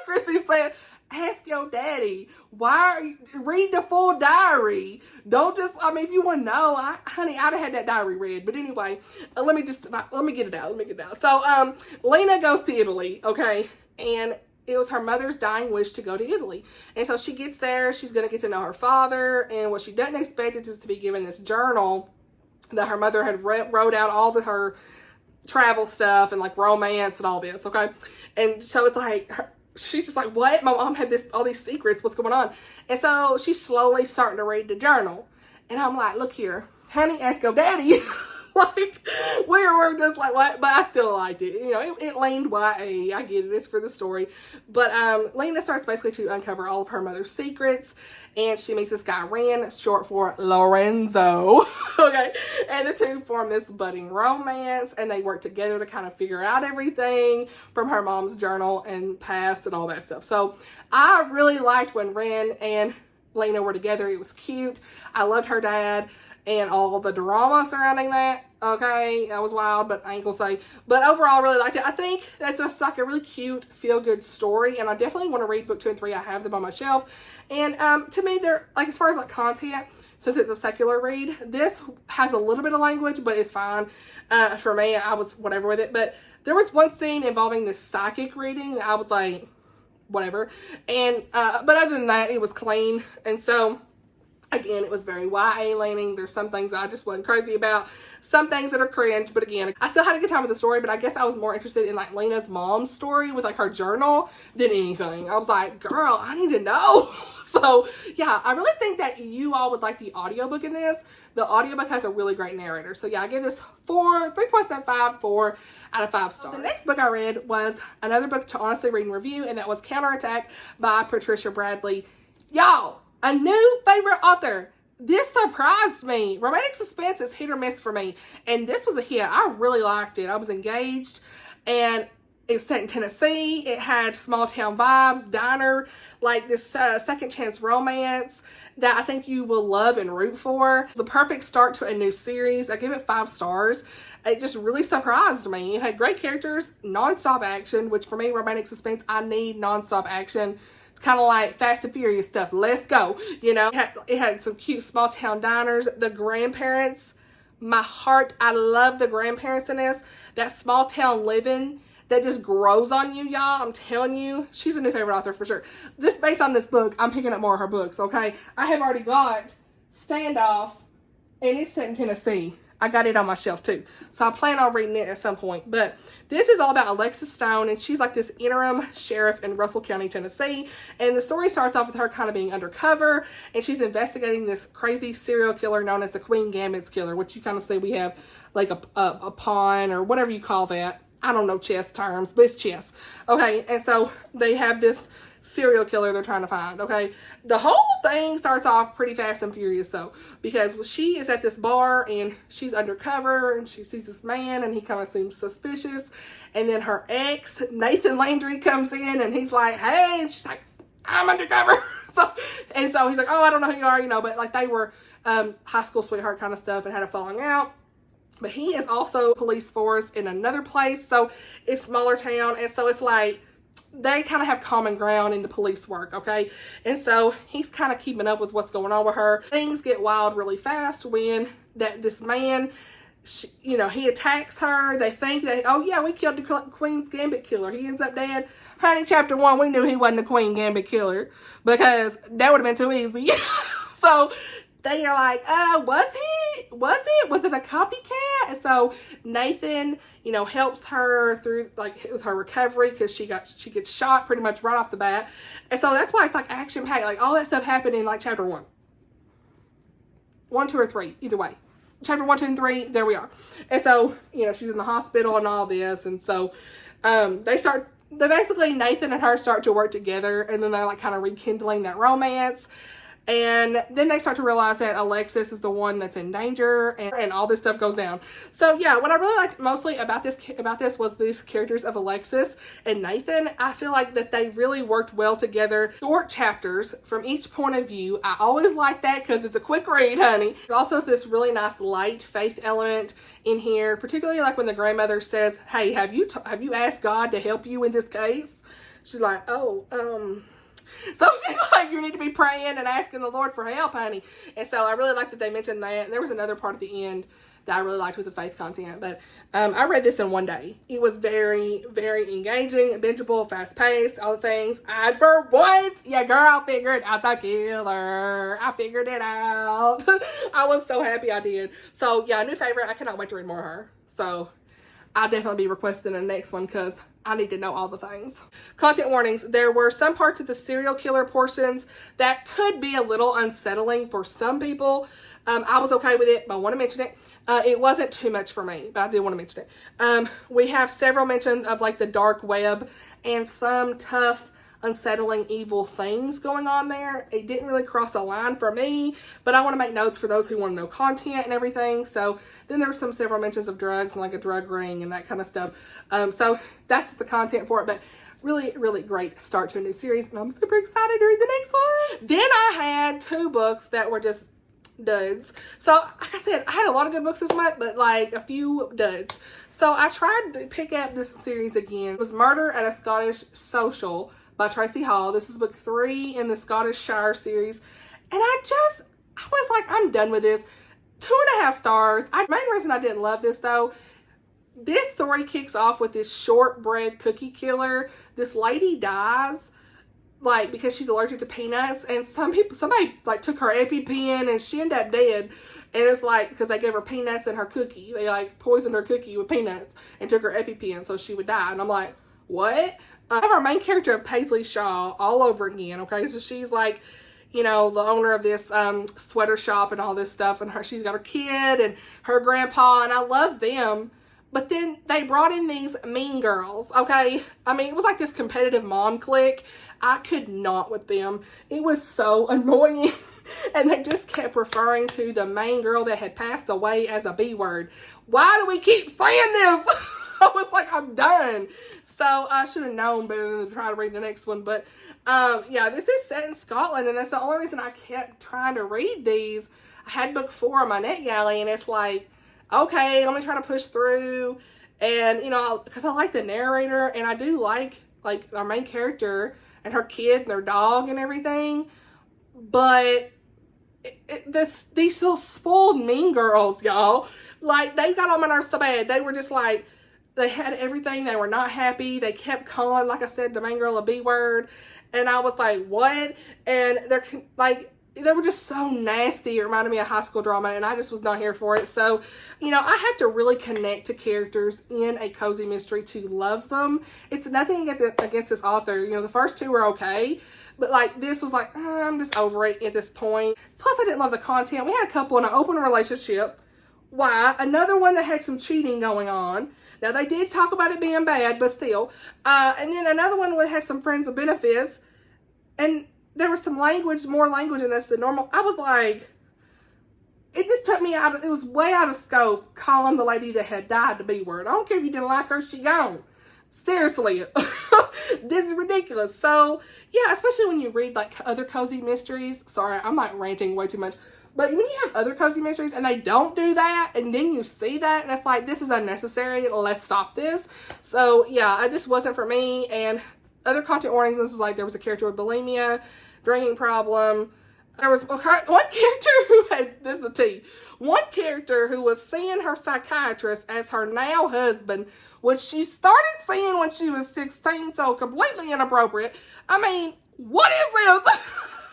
Chrissy said, ask your daddy. Why are you, read the full diary. Don't just, I mean, if you want to know, honey, I'd have had that diary read. But anyway, let me get it out. So, Lena goes to Italy, okay? And it was her mother's dying wish to go to Italy. And so she gets there, she's going to get to know her father. And what she doesn't expect is to be given this journal that her mother had wrote out all of her travel stuff and like romance and all this, okay? And so it's like, she's just like, what? My mom had all these secrets. What's going on? And so she's slowly starting to read the journal. And I'm like, look here, honey, ask your daddy. Like, we were just like, what? But I still liked it. You know, it leaned YA. I get it. It's for the story. But Lena starts basically to uncover all of her mother's secrets. And she meets this guy, Ren, short for Lorenzo. Okay? And the two form this budding romance. And they work together to kind of figure out everything from her mom's journal and past and all that stuff. So I really liked when Ren and Lena were together. It was cute. I loved her dad and all the drama surrounding that. Okay, that was wild, but I ain't gonna say. But overall, I really liked it. I think that's just like a really cute, feel-good story, and I definitely want to read book 2 and 3. I have them on my shelf. And to me, they're, like, as far as like content, since it's a secular read, this has a little bit of language, but it's fine. For me, I was whatever with it. But there was one scene involving this psychic reading that I was like, whatever. And but other than that, it was clean. And so again, it was very YA leaning. There's some things that I just wasn't crazy about. Some things that are cringe, but again, I still had a good time with the story, but I guess I was more interested in like Lena's mom's story with like her journal than anything. I was like, girl, I need to know. So yeah, I really think that you all would like the audiobook in this. The audiobook has a really great narrator. So yeah, I give this 3.75, 4 out of 5 stars. The next book I read was another book to honestly read and review, and that was Counterattack by Patricia Bradley. Y'all, a new favorite author. This surprised me. Romantic suspense is hit or miss for me. And this was a hit. I really liked it. I was engaged. And it was set in Tennessee. It had small town vibes, diner, like this second chance romance that I think you will love and root for. It's a perfect start to a new series. I give it 5 stars. It just really surprised me. It had great characters, non-stop action, which for me, romantic suspense, I need non-stop action. Kind of like Fast and Furious stuff. Let's go. You know, it had some cute small town diners. The grandparents, my heart, I love the grandparents in this. That small town living that just grows on you, y'all. I'm telling you, she's a new favorite author for sure. Just based on this book, I'm picking up more of her books, okay? I have already got Standoff, and it's set in Tennessee. I got it on my shelf too. So I plan on reading it at some point. But this is all about Alexis Stone, and she's like this interim sheriff in Russell County, Tennessee. And the story starts off with her kind of being undercover, and she's investigating this crazy serial killer known as the Queen Gambit's killer, which you kind of say we have like a pawn or whatever you call that. I don't know chess terms, but it's chess. Okay, and so they have this serial killer they're trying to find, okay? The whole thing starts off pretty fast and furious, though, because she is at this bar, and she's undercover, and she sees this man, and he kind of seems suspicious, and then her ex, Nathan Landry, comes in, and he's like, hey, and she's like, I'm undercover. So he's like, oh, I don't know who you are, you know, but like they were high school sweetheart kind of stuff and had a falling out. But he is also police force in another place, so it's smaller town, and so it's like they kind of have common ground in the police work, okay? And so he's kind of keeping up with what's going on with her. Things get wild really fast when this man, you know, he attacks her. They think that, oh yeah, we killed the Queen's Gambit killer. He ends up dead. Honey, chapter 1, we knew he wasn't the Queen Gambit killer because that would have been too easy. So they are like, was he? Was it a copycat? And so Nathan, you know, helps her through, like, with her recovery because she gets shot pretty much right off the bat. And so that's why it's like action packed. Like all that stuff happened in like chapter 1. 1, 2, or 3, either way. Chapter 1, 2, and 3, there we are. And so, you know, she's in the hospital and all this. And so basically Nathan and her start to work together, and then they're like kind of rekindling that romance. And then they start to realize that Alexis is the one that's in danger, and all this stuff goes down. So yeah, what I really liked mostly about this was these characters of Alexis and Nathan. I feel like that they really worked well together. Short chapters from each point of view. I always like that because it's a quick read, honey. There's also this really nice light faith element in here, particularly like when the grandmother says, "Hey, have you asked God to help you in this case?" She's like, "Oh, So she's like, you need to be praying and asking the Lord for help, honey." And so I really liked that they mentioned that. And there was another part at the end that I really liked with the faith content. But I read this in one day. It was very, very engaging, bingeable, fast-paced, all the things. For once, yeah, girl, figured out the killer. I figured it out. I was so happy I did. So yeah, new favorite. I cannot wait to read more of her. So I'll definitely be requesting the next one because I need to know all the things. Content warnings. There were some parts of the serial killer portions that could be a little unsettling for some people. I was okay with it, but I want to mention it. It wasn't too much for me, but I did want to mention it. We have several mentions of like the dark web and some tough, unsettling, evil things going on there. It didn't really cross a line for me, but I want to make notes for those who want to know content and everything. So then there were several mentions of drugs and like a drug ring and that kind of stuff. So that's the content for it, but really, really great start to a new series, and I'm super excited to read the next one. Then I had 2 books that were just duds. So like I said, I had a lot of good books this month, but like a few duds. So I tried to pick up this series again. It was Murder at a Scottish Social by Tracy Hall. This is book 3 in the Scottish Shire series. And I was like, I'm done with this. 2.5 stars. The main reason I didn't love this though, this story kicks off with this shortbread cookie killer. This lady dies like because she's allergic to peanuts, and somebody like took her EpiPen and she ended up dead. And it's like because they gave her peanuts in her cookie. They like poisoned her cookie with peanuts and took her EpiPen so she would die. And I'm like, what? I have our main character of Paisley Shaw all over again, okay? So she's like, you know, the owner of this sweater shop and all this stuff, and she's got her kid and her grandpa, and I love them. But then they brought in these mean girls, okay? I mean, it was like this competitive mom clique. I could not with them. It was so annoying. And they just kept referring to the main girl that had passed away as a B word. Why do we keep saying this? I was like, I'm done. So I should have known better than to try to read the next one. But yeah, this is set in Scotland, and that's the only reason I kept trying to read these. I had book 4 on my NetGalley, and it's like, okay, let me try to push through. And, you know, because I like the narrator, and I do like our main character and her kid and their dog and everything. But these little spoiled mean girls, y'all, like, they got on my nerves so bad. They were just like, they had everything. They were not happy. They kept calling, like I said, the main girl a B word. And I was like, what? And they're like, they were just so nasty. It reminded me of high school drama, and I just was not here for it. So, you know, I have to really connect to characters in a cozy mystery to love them. It's nothing against this author. You know, the first 2 were okay, but like this was like, I'm just over it at this point. Plus, I didn't love the content. We had a couple in an open relationship. Why? Another one that had some cheating going on. Now, they did talk about it being bad, but still. And then another one that had some friends with benefits. And there was some more language in this than normal. I was like, it just took me out of, it was way out of scope calling the lady that had died the B word. I don't care if you didn't like her, she gone. seriously, this is ridiculous. So yeah, especially when you read like other cozy mysteries. Sorry, I'm like ranting way too much. But when you have other cozy mysteries and they don't do that, and then you see that, and it's like, this is unnecessary, let's stop this. So yeah, it just wasn't for me. And other content warnings, this was like, there was a character with bulimia, drinking problem. There was one character who had, this is the tea, one character who was seeing her psychiatrist as her now husband, which she started seeing when she was 16, so completely inappropriate. I mean, what is this?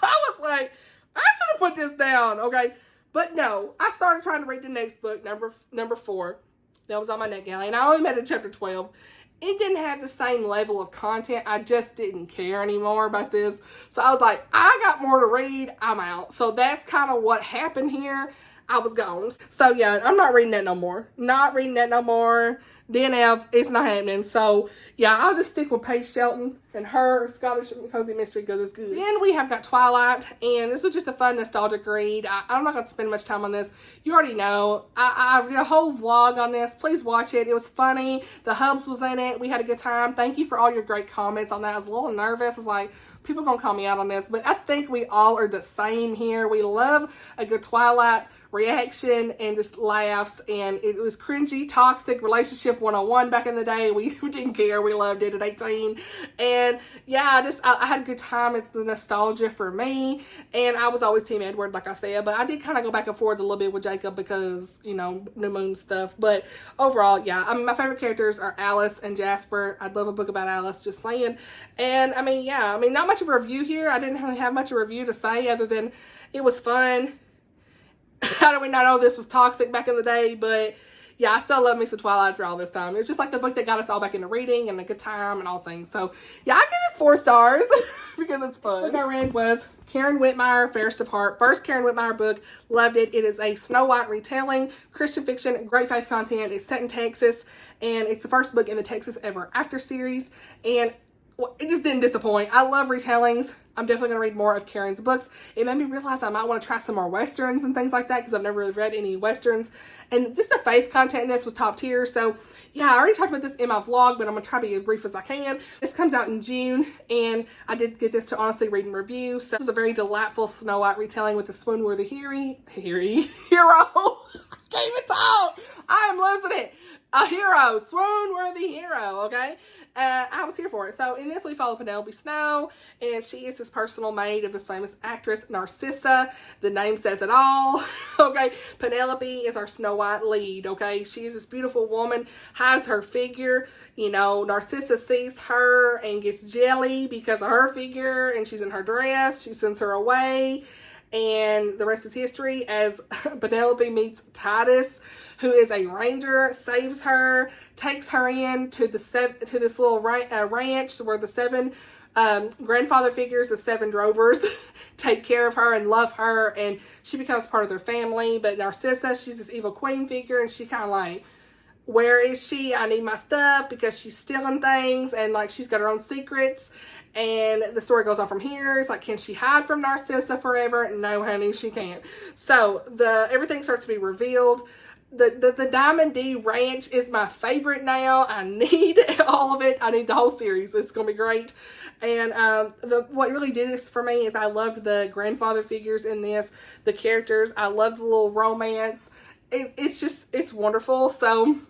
I was like, I should have put this down, okay? But no, I started trying to read the next book, number 4. That was on my NetGalley, and I only made it chapter 12. It didn't have the same level of content. I just didn't care anymore about this. So I was like, I got more to read. I'm out. So that's kind of what happened here. I was gone. So yeah, I'm not reading that no more. Not reading that no more. DNF, it's not happening. So yeah, I'll just stick with Paige Shelton and her Scottish cozy mystery because it's good. Then we have got Twilight, and this was just a fun nostalgic read. I'm not going to spend much time on this. You already know. I did a whole vlog on this. Please watch it. It was funny. The Hubs was in it. We had a good time. Thank you for all your great comments on that. I was a little nervous. I was like, people are going to call me out on this, but I think we all are the same here. We love a good Twilight reaction and just laughs, and it was cringy, toxic relationship 101 back in the day. We didn't care. We loved it at 18. And yeah, I had a good time. It's the nostalgia for me, and I was always Team Edward, like I said, but I did kind of go back and forth a little bit with Jacob because, you know, New Moon stuff. But overall, yeah, I mean, my favorite characters are Alice and Jasper. I'd love a book about Alice, just saying. And I mean, yeah, I mean, not much of a review here. I didn't really have much of a review to say other than it was fun. How do we not know this was toxic back in the day? But yeah, I still love me some Twilight after all this time. It's just like the book that got us all back into reading and a good time and all things. So yeah, I give this 4 stars because it's fun. The book I read was Karen Witemeyer, Fairest of Heart. First Karen Witemeyer book. Loved it. It is a Snow White retelling, Christian fiction, great faith content. It's set in Texas, and it's the first book in the Texas Ever After series. And it just didn't disappoint. I love retellings. I'm definitely going to read more of Karen's books. It made me realize I might want to try some more Westerns and things like that because I've never really read any Westerns. And just the faith content in this was top tier. So yeah, I already talked about this in my vlog, but I'm going to try to be as brief as I can. This comes out in June, and I did get this to honestly read and review. So this is a very delightful Snow White retelling with the swoon-worthy hero. I can't even talk. I am losing it. A hero, swoon-worthy hero, okay? I was here for it. So in this, we follow Penelope Snow, and she is this personal maid of this famous actress, Narcissa. The name says it all, okay? Penelope is our Snow White lead, okay? She is this beautiful woman, hides her figure. You know, Narcissa sees her and gets jelly because of her figure, and she's in her dress. She sends her away, and the rest is history as Penelope meets Titus, who is a ranger, saves her, takes her in to this little ranch where the 7 grandfather figures, the 7 drovers, take care of her and love her, and she becomes part of their family. But Narcissa, she's this evil queen figure, and she kind of like, where is she? I need my stuff, because she's stealing things, and like she's got her own secrets. And the story goes on from here. It's like, can she hide from Narcissa forever? No, honey, she can't. So everything starts to be revealed. The Diamond D Ranch is my favorite now. I need all of it. I need the whole series. It's going to be great. And what really did this for me is I loved the grandfather figures in this, the characters. I loved the little romance. It's wonderful. So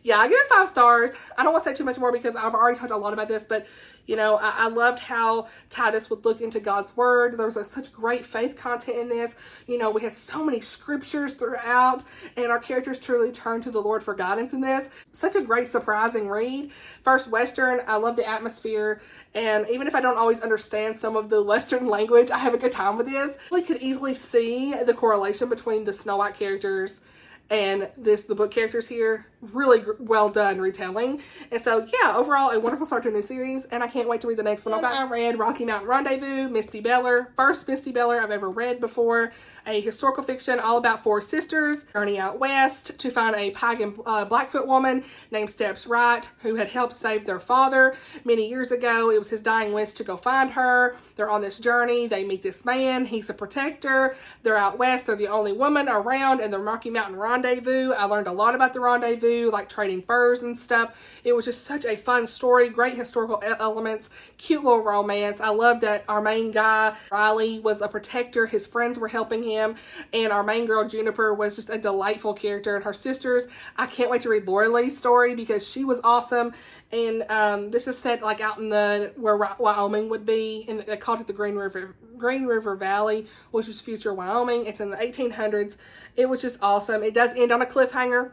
yeah, I give it 5 stars. I don't want to say too much more because I've already talked a lot about this, but you know, I loved how Titus would look into God's word. There was such great faith content in this. You know, we had so many scriptures throughout, and our characters truly turned to the Lord for guidance in this. Such a great, surprising read. First Western, I love the atmosphere, and even if I don't always understand some of the Western language, I have a good time with this. I could easily see the correlation between the Snow White characters and the book characters here. Really well done retelling. And so yeah, overall a wonderful start to a new series, and I can't wait to read the next one. I read Rocky Mountain Rendezvous, Misty Beller. First Misty Beller I've ever read before. A historical fiction all about 4 sisters journey out west to find a pagan Blackfoot woman named Steps Wright, who had helped save their father many years ago. It was his dying wish to go find her. They're on this journey. They meet this man. He's a protector. They're out west. They're the only woman around in the Rocky Mountain Rendezvous. I learned a lot about the Rendezvous. Rendezvous, like trading furs and stuff. It was just such a fun story, great historical elements, cute little romance. I love that our main guy, Riley, was a protector. His friends were helping him, and our main girl, Juniper, was just a delightful character. And her sisters, I can't wait to read Laura Lee's story because she was awesome. And this is set like out in where Wyoming would be, and they called it the Green River Valley, which was future Wyoming. It's in the 1800s. It was just awesome. It does end on a cliffhanger.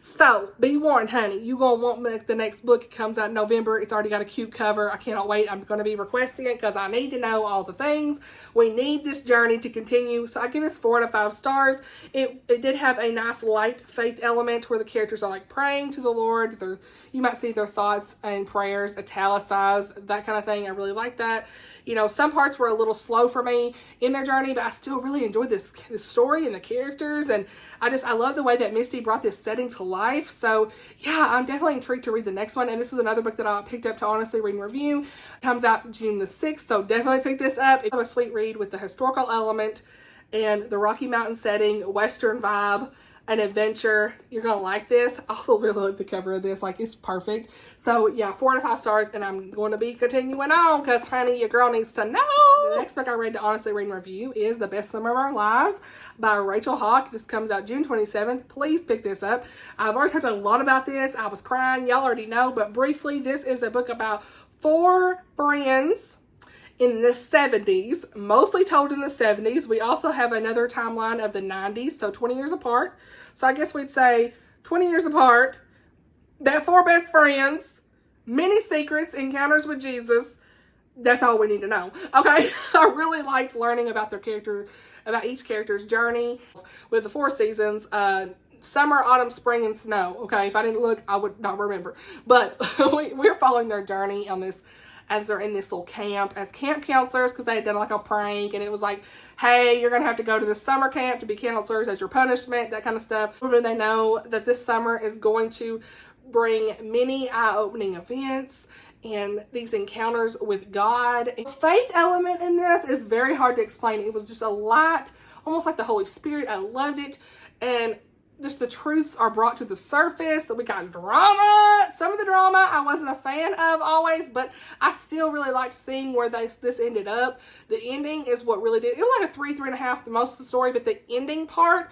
So, be warned, honey. You're going to want the next book. It comes out in November. It's already got a cute cover. I cannot wait. I'm going to be requesting it because I need to know all the things. We need this journey to continue. So, I give this 4 out of 5 stars. It did have a nice light faith element where the characters are like praying to the Lord. You might see their thoughts and prayers italicized, that kind of thing. I really like that. You know, some parts were a little slow for me in their journey, but I still really enjoyed this story and the characters. And I love the way that Misty brought this setting to life. So yeah, I'm definitely intrigued to read the next one. And this is another book that I picked up to honestly read and review. It comes out June the 6th. So definitely pick this up. It's a sweet read with the historical element and the Rocky Mountain setting, Western vibe, an adventure. You're gonna like this. I also really like the cover of this. Like, it's perfect. So yeah, 4 out of 5 stars, and I'm going to be continuing on because, honey, your girl needs to know. The next book I read to honestly read and review is The Best Summer of Our Lives by Rachel Hawk. This comes out June 27th. Please pick this up. I've already talked a lot about this. I was crying. Y'all already know, but briefly, this is a book about 4 friends in the 70s, mostly told in the 70s. We also have another timeline of the 90s, so 20 years apart. So I guess we'd say 20 years apart, that 4 best friends, many secrets, encounters with Jesus. That's all we need to know. Okay, I really liked learning about their character, about each character's journey with the 4 seasons. Summer, autumn, spring, and snow. Okay, if I didn't look, I would not remember. But we're following their journey on this as they're in this little camp as camp counselors because they had done like a prank, and it was like, hey, you're going to have to go to this summer camp to be counselors as your punishment, that kind of stuff. When they know that this summer is going to bring many eye-opening events and these encounters with God. The faith element in this is very hard to explain. It was just a lot, almost like the Holy Spirit. I loved it. And just the truths are brought to the surface. We got drama. Some of the drama I wasn't a fan of always, but I still really liked seeing where this ended up. The ending is what really did. It was like a 3.5 for most of the story, but the ending part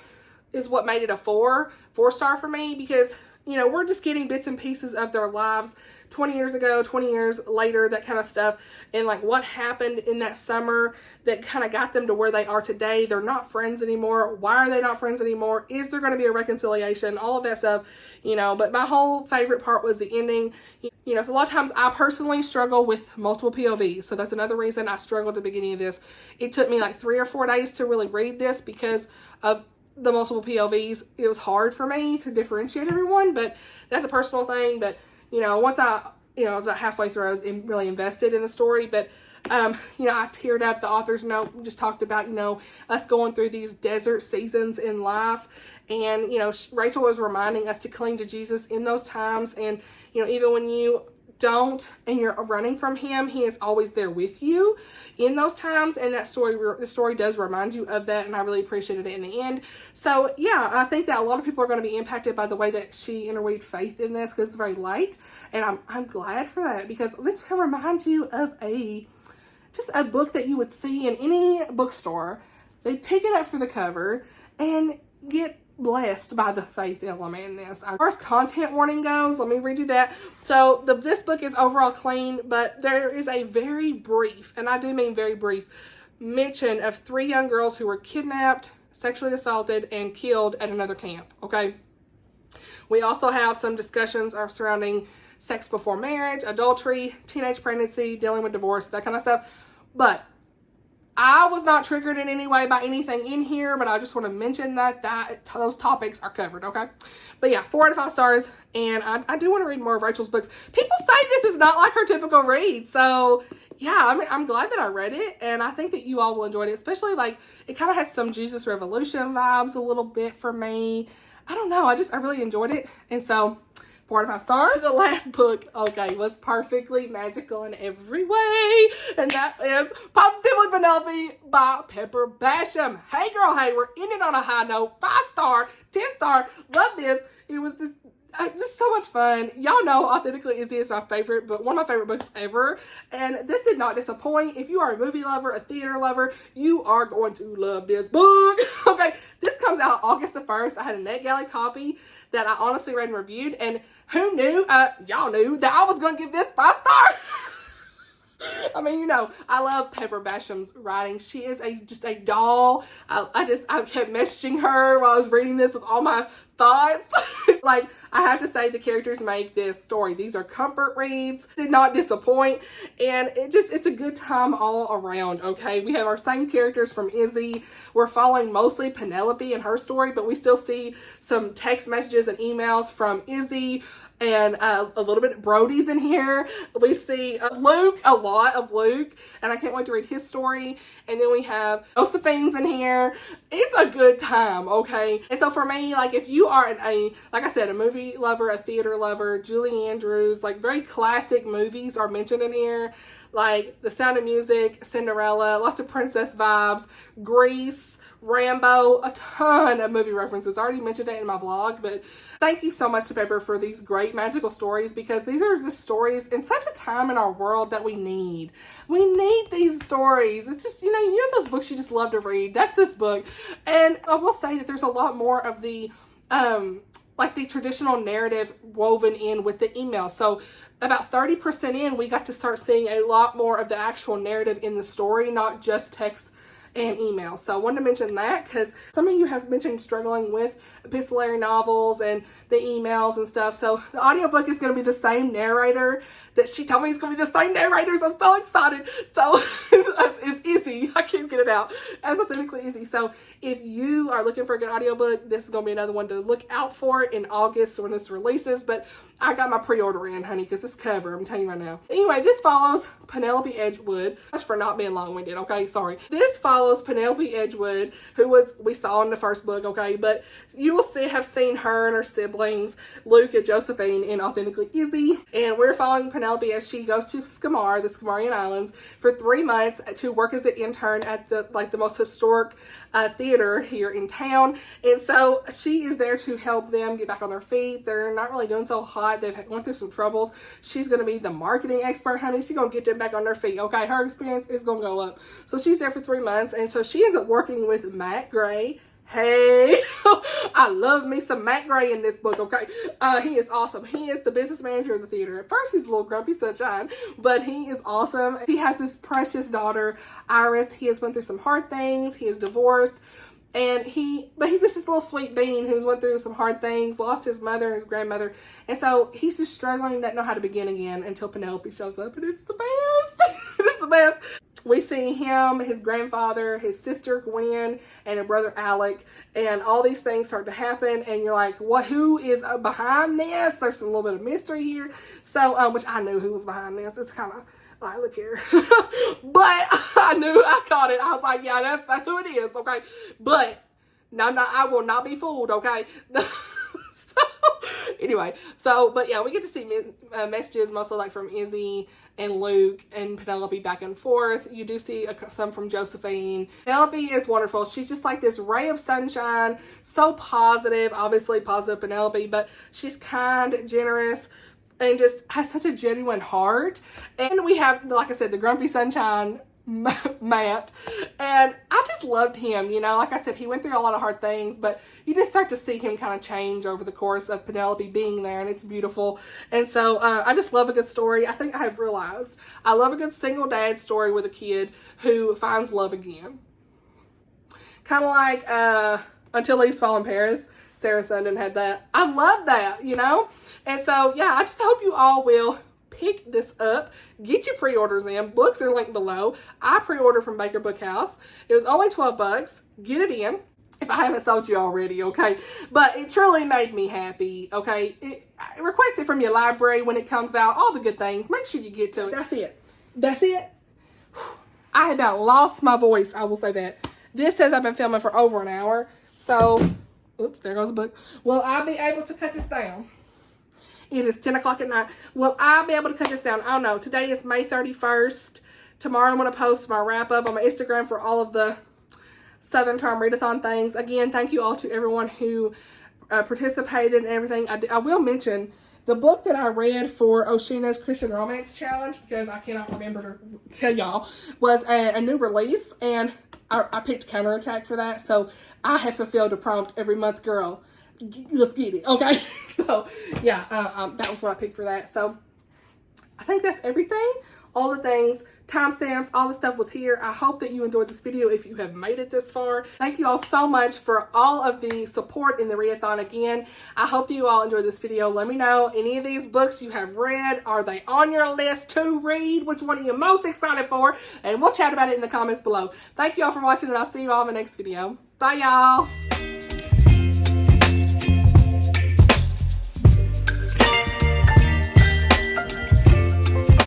is what made it a 4 star for me because, you know, we're just getting bits and pieces of their lives 20 years ago, 20 years later, that kind of stuff. And like what happened in that summer that kind of got them to where they are today. They're not friends anymore. Why are they not friends anymore? Is there going to be a reconciliation? All of that stuff, you know, but my whole favorite part was the ending. You know, so a lot of times I personally struggle with multiple POVs. So that's another reason I struggled at the beginning of this. It took me like 3 or 4 days to really read this because of the multiple POVs. It was hard for me to differentiate everyone, but that's a personal thing. But you know, once I was about halfway through, I was really invested in the story. But, you know, I teared up. The author's note just talked about, you know, us going through these desert seasons in life. And, you know, Rachel was reminding us to cling to Jesus in those times. And, you know, even when you don't and you're running from him, he is always there with you in those times. And the story does remind you of that, and I really appreciated it in the end. So yeah, I think that a lot of people are going to be impacted by the way that she interweaved faith in this because it's very light, and I'm glad for that because this reminds you of just a book that you would see in any bookstore. They pick it up for the cover and get blessed by the faith element in this. As far as content warning goes, let me read you that. So this book is overall clean, but there is a very brief, and I do mean very brief, mention of 3 young girls who were kidnapped, sexually assaulted, and killed at another camp. Okay. We also have some discussions surrounding sex before marriage, adultery, teenage pregnancy, dealing with divorce, that kind of stuff. But I was not triggered in any way by anything in here, but I just want to mention that those topics are covered, okay? But yeah, 4 out of 5 stars, and I do want to read more of Rachel's books. People say this is not like her typical read, so yeah, I mean, I'm glad that I read it, and I think that you all will enjoy it, especially like it kind of has some Jesus Revolution vibes a little bit for me. I don't know, I really enjoyed it, and so 4 out of 5 stars. The last book, okay, was perfectly magical in every way, and that is Positively Penelope by Pepper Basham. Hey girl, hey, we're ending on a high note. 5 star, 10 star, love this. It was this just so much fun. Y'all know Authentically Izzy is my favorite, but one of my favorite books ever. And this did not disappoint. If you are a movie lover, a theater lover, you are going to love this book. Okay, this comes out August the 1st. I had a NetGalley copy that I honestly read and reviewed. And who knew, y'all knew, that I was going to give this 5 stars. I mean, you know, I love Pepper Basham's writing. She is just a doll. I kept messaging her while I was reading this with all my thoughts. Like, I have to say, the characters make this story. These are comfort reads. Did not disappoint. And it's a good time all around, okay? We have our same characters from Izzy. We're following mostly Penelope and her story, but we still see some text messages and emails from Izzy, and a little bit of Brody's in here. We see Luke, a lot of Luke, and I can't wait to read his story. And then we have Josephine's in here. It's a good time, okay? And so for me, like, if you are like I said, a movie lover, a theater lover, Julie Andrews, like, very classic movies are mentioned in here, like The Sound of Music, Cinderella, lots of princess vibes, Grease, Rambo, a ton of movie references. I already mentioned it in my vlog, but thank you so much to Pepper for these great magical stories, because these are just stories in such a time in our world that we need. We need these stories. It's just, you know those books you just love to read. That's this book. And I will say that there's a lot more of the, like the traditional narrative woven in with the email. So about 30% in, we got to start seeing a lot more of the actual narrative in the story, not just text and email. So I wanted to mention that because some of you have mentioned struggling with epistolary novels and the emails and stuff. So the audiobook is going to be the same narrator that she told me is going to be the same narrators. I'm so excited. So it's Izzy. I can't get it out. As Authentically Izzy. So if you are looking for a good audiobook, this is going to be another one to look out for in August when this releases. But I got my pre-order in, honey, because it's cover. I'm telling you right now. Anyway, this follows Penelope Edgewood. That's for not being long-winded, okay? Sorry. This follows Penelope Edgewood, who we saw in the first book, okay? But you will have seen her and her siblings, Luke and Josephine, in Authentically Izzy. And we're following Penelope as she goes to Skamar, the Skamarian Islands, for 3 months to work as an intern at the most historic theater here in town. And so she is there to help them get back on their feet. They're not really doing so hot. They've went through some troubles. She's going to be the marketing expert, honey. She's going to get them back on their feet, okay? Her experience is going to go up. So she's there for 3 months, and so she ends up working with Matt Gray. Hey, I love me some Matt Gray in this book, okay? He is awesome. He is the business manager of the theater. At first, he's a little grumpy sunshine, but he is awesome. He has this precious daughter, Iris. He has went through some hard things. He is divorced. And but he's just this little sweet bean who's went through some hard things, lost his mother, his grandmother. And so he's just struggling, doesn't know how to begin again until Penelope shows up. And it's the best. It's the best. We see him, his grandfather, his sister Gwen, and her brother Alec. And all these things start to happen. And you're like, who is behind this? There's a little bit of mystery here. So, which I knew who was behind this. It's kind of, like, look here. But I knew, I caught it. I was like, yeah, that's who it is, okay? But I will not be fooled, okay? Anyway, but yeah, we get to see messages mostly like from Izzy and Luke and Penelope back and forth. You do see some from Josephine. Penelope is wonderful. She's just like this ray of sunshine, so positive, obviously positive Penelope, but she's kind, generous, and just has such a genuine heart. And we have, like I said, the grumpy sunshine, Matt. And I just loved him, like I said, he went through a lot of hard things, but you just start to see him kind of change over the course of Penelope being there, and it's beautiful. And so I just love a good story. I think I have realized I love a good single dad story with a kid who finds love again. Kind of like Until Leaves Fall in Paris. Sarah Sundin had that. I love that, And so, yeah, I just hope you all will pick this up. Get your pre-orders in. Books are linked below. I pre-ordered from Baker Book House. It was only $12. Get it in. If I haven't sold you already, okay? But it truly made me happy, okay? Request it from your library when it comes out. All the good things. Make sure you get to it. That's it. That's it. I about lost my voice, I will say that. This says I've been filming for over an hour. So, oops, there goes the book. Will I be able to cut this down? It is 10 o'clock at night. Will I be able to cut this down? I don't know. Today is May 31st. Tomorrow I'm going to post my wrap-up on my Instagram for all of the Southern Charm Readathon things. Again, thank you all to everyone who participated and everything. I will mention the book that I read for Oshina's Christian Romance Challenge, because I cannot remember to tell y'all, was a new release, and I picked Counterattack for that, so I have fulfilled a prompt every month, girl. Let's get it, okay? So, yeah, that was what I picked for that. So, I think that's everything. All the things, timestamps, all the stuff was here. I hope that you enjoyed this video if you have made it this far. Thank you all so much for all of the support in the readathon again. I hope you all enjoyed this video. Let me know any of these books you have read. Are they on your list to read? Which one are you most excited for? And we'll chat about it in the comments below. Thank you all for watching, and I'll see you all in the next video. Bye, y'all.